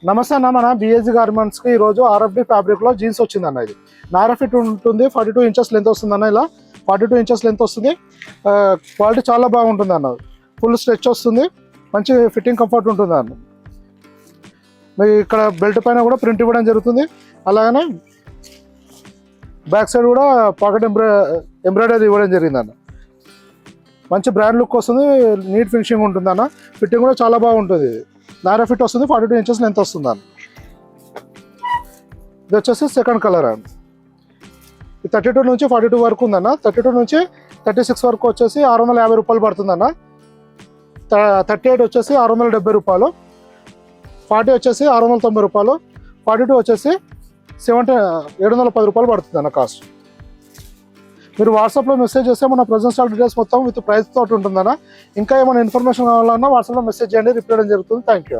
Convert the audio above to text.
నమస్తే అన్న, మన బిఎస్జీ గార్మెంట్స్కి ఈరోజు ఆర్ఎఫ్డి ఫ్యాబ్రిక్లో జీన్స్ వచ్చిందన్న. ఇది నారా ఫిట్ ఉంటుంది, 42 ఇంచెస్ లెంత్ వస్తుందన్న. ఇలా 42 ఇంచెస్ లెంత్ వస్తుంది. క్వాలిటీ చాలా బాగుంటుంది అన్న. ఫుల్ స్ట్రెచ్ వస్తుంది, మంచి ఫిట్టింగ్ కంఫర్ట్ ఉంటుంది అన్న. మీకు ఇక్కడ బెల్ట్ పైన కూడా ప్రింట్ ఇవ్వడం జరుగుతుంది. అలాగనే బ్యాక్ సైడ్ కూడా పాకెట్ ఎంబ్రాయిడరీ ఇవ్వడం జరిగిందన్న. మంచి బ్రాండ్ లుక్ వస్తుంది, నీట్ ఫినిషింగ్ ఉంటుంది అన్న. ఫిట్టింగ్ కూడా చాలా బాగుంటుంది. నారా ఫిట్ వస్తుంది, 42 ఇంచెస్ లెంత్ వస్తుంది అన్న. ఇది వచ్చేసి సెకండ్ కలర్ అండి. 32 నుంచి 42 వరకు ఉందన్న. 32 నుంచి 36 వరకు వచ్చేసి 650 రూపాయలు పడుతుందన్న. 38 వచ్చేసి 670 రూపాయలు, 40 వచ్చేసి 690 రూపాయలు, 42 వచ్చేసి 710 రూపాయలు పడుతుంది అన్న కాస్ట్. మీరు వాట్సాప్లో మెసేజ్ చేస్తే మన ప్రజెంట్ స్టాక్ డీటెయిల్స్ మొత్తం విత్ ప్రైస్ తోటి ఉంటుందన్న. ఇంకా ఏమైనా ఇన్ఫర్మేషన్ కావాలన్నా వాట్సాప్లో మెసేజ్ చేయండి, రిప్లై చేయడం జరుగుతుంది. Thank you.